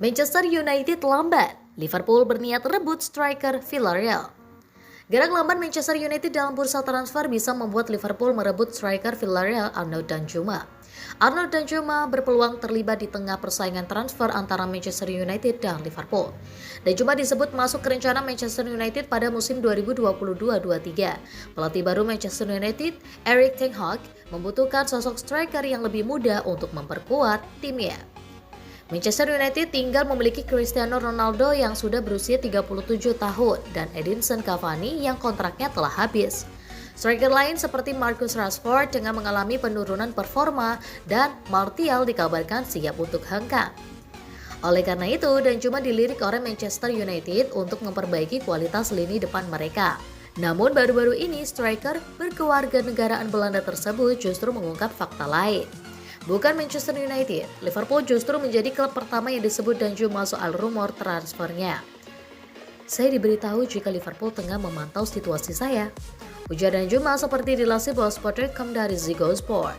Manchester United lambat, Liverpool berniat rebut striker Villarreal. Gerak lamban Manchester United dalam bursa transfer bisa membuat Liverpool merebut striker Villarreal Arnaud Danjuma. Arnaud Danjuma berpeluang terlibat di tengah persaingan transfer antara Manchester United dan Liverpool. Danjuma disebut masuk ke rencana Manchester United pada musim 2022-23. Pelatih baru Manchester United, Erik ten Hag, membutuhkan sosok striker yang lebih muda untuk memperkuat timnya. Manchester United tinggal memiliki Cristiano Ronaldo yang sudah berusia 37 tahun dan Edinson Cavani yang kontraknya telah habis. Striker lain seperti Marcus Rashford tengah mengalami penurunan performa dan Martial dikabarkan siap untuk hengkang. Oleh karena itu, Danjuma dilirik oleh Manchester United untuk memperbaiki kualitas lini depan mereka. Namun baru-baru ini striker berkewarganegaraan Belanda tersebut justru mengungkap fakta lain. Bukan Manchester United, Liverpool justru menjadi klub pertama yang disebut Danjuma soal rumor transfernya. Saya diberitahu jika Liverpool tengah memantau situasi saya, ujar Danjuma seperti dilansir Blogspot.com dari Ziggo Sport.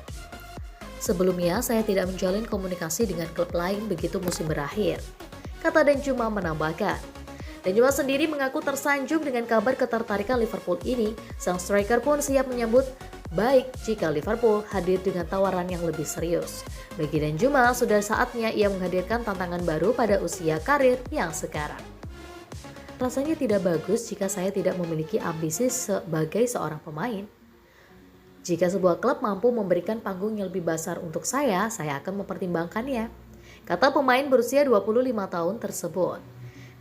Sebelumnya saya tidak menjalin komunikasi dengan klub lain begitu musim berakhir, kata Danjuma menambahkan. Danjuma sendiri mengaku tersanjung dengan kabar ketertarikan Liverpool ini. Sang striker pun siap menyambut baik jika Liverpool hadir dengan tawaran yang lebih serius. Bagi Danjuma, sudah saatnya ia menghadirkan tantangan baru pada usia karir yang sekarang. Rasanya tidak bagus jika saya tidak memiliki ambisi sebagai seorang pemain. Jika sebuah klub mampu memberikan panggung yang lebih besar untuk saya akan mempertimbangkannya, kata pemain berusia 25 tahun tersebut.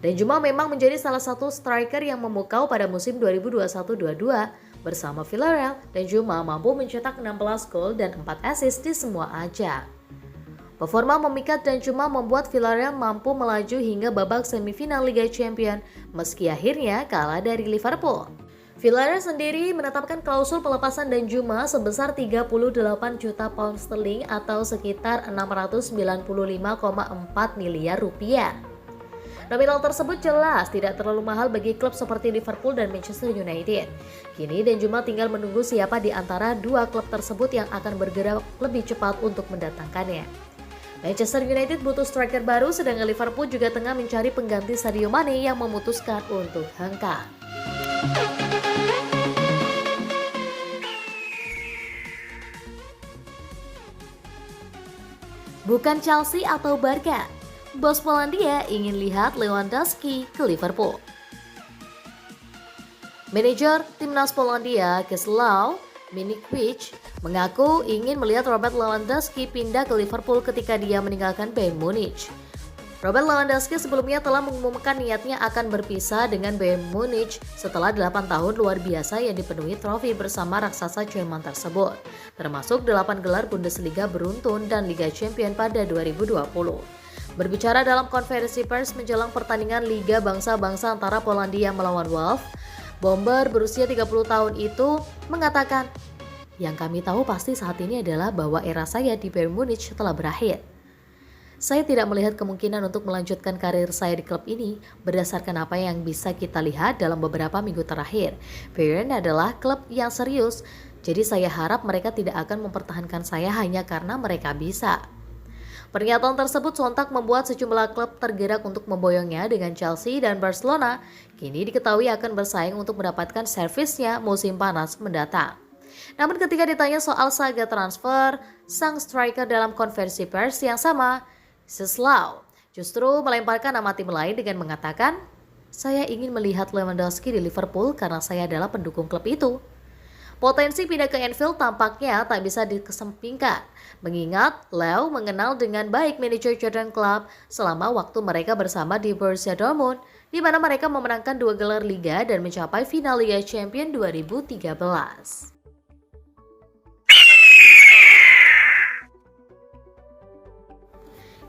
Danjuma memang menjadi salah satu striker yang memukau pada musim 2021-22 bersama Villarreal. Danjuma mampu mencetak 16 gol dan 4 assist di semua ajang. Performa memikat Danjuma membuat Villarreal mampu melaju hingga babak semifinal Liga Champions meski akhirnya kalah dari Liverpool. Villarreal sendiri menetapkan klausul pelepasan Danjuma sebesar 38 juta pound sterling atau sekitar 695,4 miliar rupiah. Nominal tersebut jelas tidak terlalu mahal bagi klub seperti Liverpool dan Manchester United. Kini Danjuma tinggal menunggu siapa di antara dua klub tersebut yang akan bergerak lebih cepat untuk mendatangkannya. Manchester United butuh striker baru, sedangkan Liverpool juga tengah mencari pengganti Sadio Mane yang memutuskan untuk hengkang. Bukan Chelsea atau Barca, bos Polandia ingin lihat Lewandowski ke Liverpool. Manajer timnas Polandia Czesław Milinkovic mengaku ingin melihat Robert Lewandowski pindah ke Liverpool ketika dia meninggalkan Bayern Munich. Robert Lewandowski sebelumnya telah mengumumkan niatnya akan berpisah dengan Bayern Munich setelah 8 tahun luar biasa yang dipenuhi trofi bersama raksasa Jerman tersebut, termasuk 8 gelar Bundesliga beruntun dan Liga Champions pada 2020. Berbicara dalam konferensi pers menjelang pertandingan Liga Bangsa-Bangsa antara Polandia melawan Wolves, bomber berusia 30 tahun itu mengatakan, "Yang kami tahu pasti saat ini adalah bahwa era saya di Bayern Munich telah berakhir. Saya tidak melihat kemungkinan untuk melanjutkan karir saya di klub ini berdasarkan apa yang bisa kita lihat dalam beberapa minggu terakhir. Bayern adalah klub yang serius, jadi saya harap mereka tidak akan mempertahankan saya hanya karena mereka bisa." Pernyataan tersebut sontak membuat sejumlah klub tergerak untuk memboyongnya dengan Chelsea dan Barcelona kini diketahui akan bersaing untuk mendapatkan servisnya musim panas mendatang. Namun ketika ditanya soal saga transfer, sang striker dalam konferensi pers yang sama, Czesław, justru melemparkan nama tim lain dengan mengatakan, "Saya ingin melihat Lewandowski di Liverpool karena saya adalah pendukung klub itu." Potensi pindah ke Anfield tampaknya tak bisa dikesampingkan, mengingat Lew mengenal dengan baik manajer Jurgen Klopp selama waktu mereka bersama di Borussia Dortmund, di mana mereka memenangkan 2 gelar Liga dan mencapai final Liga Champions 2013.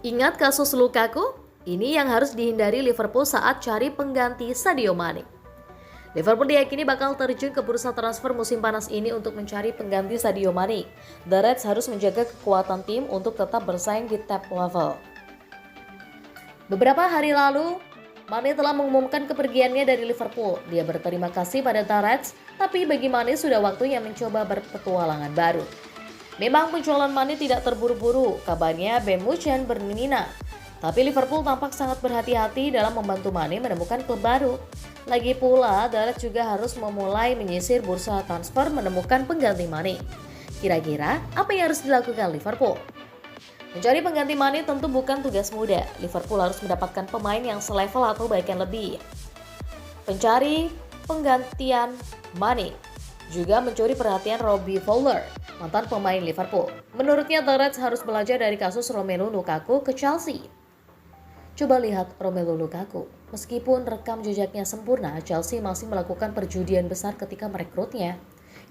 Ingat kasus Lukaku? Ini yang harus dihindari Liverpool saat cari pengganti Sadio Mane. Liverpool diyakini bakal terjun ke bursa transfer musim panas ini untuk mencari pengganti Sadio Mane. The Reds harus menjaga kekuatan tim untuk tetap bersaing di top level. Beberapa hari lalu, Mane telah mengumumkan kepergiannya dari Liverpool. Dia berterima kasih pada The Reds, tapi bagi Mane sudah waktunya mencoba berpetualangan baru. Memang penjualan Mane tidak terburu-buru, kabarnya Bayern Munchen berminat. Tapi Liverpool tampak sangat berhati-hati dalam membantu Mane menemukan klub baru. Lagi pula, The Reds juga harus memulai menyisir bursa transfer menemukan pengganti Mane. Kira-kira apa yang harus dilakukan Liverpool? Mencari pengganti Mane tentu bukan tugas mudah. Liverpool harus mendapatkan pemain yang selevel atau bahkan lebih. Pencari penggantian Mane juga mencuri perhatian Robbie Fowler, mantan pemain Liverpool. Menurutnya The Reds harus belajar dari kasus Romelu Lukaku ke Chelsea. Coba lihat Romelu Lukaku. Meskipun rekam jejaknya sempurna, Chelsea masih melakukan perjudian besar ketika merekrutnya,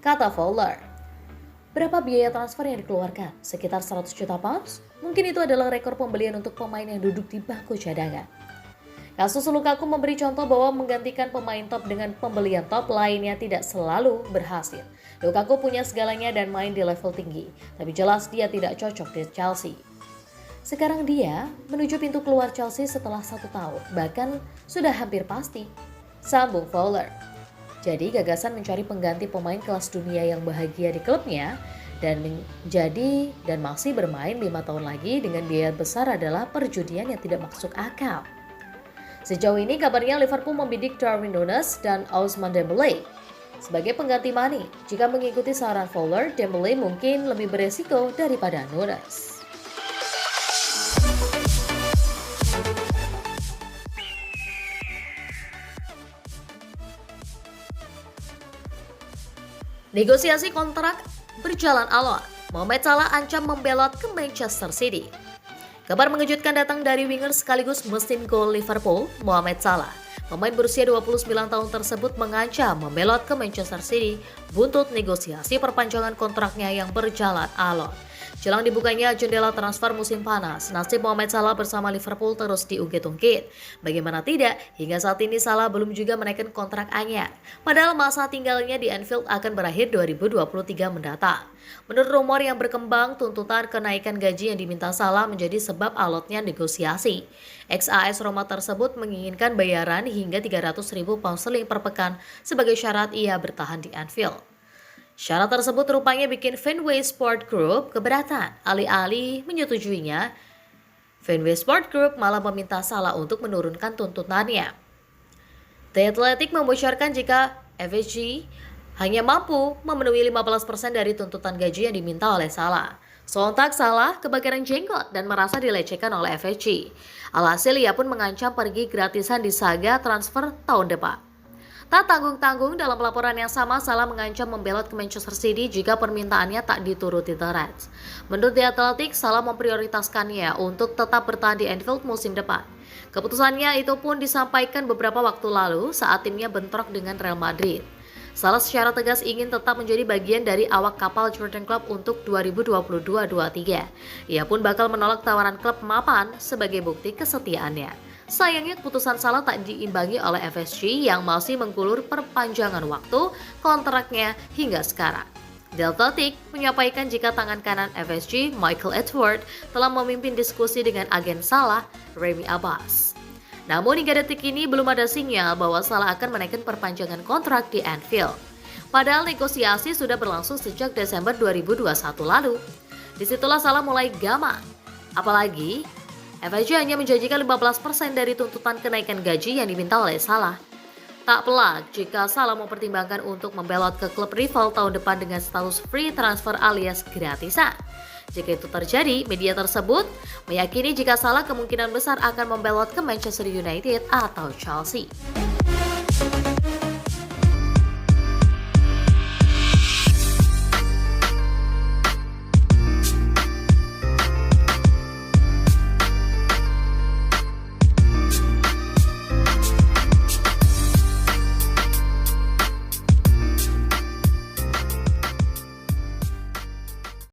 kata Fowler. Berapa biaya transfer yang dikeluarkan? Sekitar 100 juta pounds? Mungkin itu adalah rekor pembelian untuk pemain yang duduk di bangku cadangan. Kasus Lukaku memberi contoh bahwa menggantikan pemain top dengan pembelian top lainnya tidak selalu berhasil. Lukaku punya segalanya dan main di level tinggi, tapi jelas dia tidak cocok di Chelsea. Sekarang dia menuju pintu keluar Chelsea setelah 1 tahun, bahkan sudah hampir pasti. Sambung Fowler. Jadi gagasan mencari pengganti pemain kelas dunia yang bahagia di klubnya dan masih bermain 5 tahun lagi dengan biaya besar adalah perjudian yang tidak masuk akal. Sejauh ini kabarnya Liverpool membidik Darwin Núñez dan Ousmane Dembélé sebagai pengganti Mane. Jika mengikuti saran Fowler, Dembélé mungkin lebih beresiko daripada Núñez. Negosiasi kontrak berjalan alot. Mohamed Salah ancam membelot ke Manchester City. Kabar mengejutkan datang dari winger sekaligus mesin gol Liverpool, Mohamed Salah. Pemain berusia 29 tahun tersebut mengancam membelot ke Manchester City buntut negosiasi perpanjangan kontraknya yang berjalan alot. Jelang dibukanya jendela transfer musim panas, nasib Mohamed Salah bersama Liverpool terus diungkit-ungkit. Bagaimana tidak, hingga saat ini Salah belum juga menaikkan kontrak anyar. Padahal masa tinggalnya di Anfield akan berakhir 2023 mendatang. Menurut rumor yang berkembang, tuntutan kenaikan gaji yang diminta Salah menjadi sebab alotnya negosiasi. Ex-AS Roma tersebut menginginkan bayaran hingga 300.000 pound sterling per pekan sebagai syarat ia bertahan di Anfield. Syarat tersebut rupanya bikin Fenway Sport Group keberatan. Alih-alih menyetujuinya, Fenway Sport Group malah meminta Salah untuk menurunkan tuntutannya. The Athletic membocorkan jika FSG hanya mampu memenuhi 15% dari tuntutan gaji yang diminta oleh Salah. Sontak Salah kebakaran jenggot dan merasa dilecehkan oleh FSG. Alhasil ia pun mengancam pergi gratisan di saga transfer tahun depan. Tak tanggung-tanggung, dalam laporan yang sama Salah mengancam membelot ke Manchester City jika permintaannya tak dituruti The Reds. Menurut The Athletic, Salah memprioritaskannya untuk tetap bertahan di Anfield musim depan. Keputusannya itu pun disampaikan beberapa waktu lalu saat timnya bentrok dengan Real Madrid. Salah secara tegas ingin tetap menjadi bagian dari awak kapal Jurgen Klopp untuk 2022-23. Ia pun bakal menolak tawaran klub mapan sebagai bukti kesetiaannya. Sayangnya keputusan Salah tak diimbangi oleh FSG yang masih mengulur perpanjangan waktu kontraknya hingga sekarang. The Athletic menyampaikan jika tangan kanan FSG, Michael Edward, telah memimpin diskusi dengan agen Salah, Remy Abbas. Namun hingga detik ini belum ada sinyal bahwa Salah akan menaikkan perpanjangan kontrak di Anfield. Padahal negosiasi sudah berlangsung sejak Desember 2021 lalu. Disitulah Salah mulai gamang. Apalagi FSG hanya menjanjikan 15% dari tuntutan kenaikan gaji yang diminta oleh Salah. Tak pelak jika Salah mempertimbangkan untuk membelot ke klub rival tahun depan dengan status free transfer alias gratisan. Jika itu terjadi, media tersebut meyakini jika Salah kemungkinan besar akan membelot ke Manchester United atau Chelsea.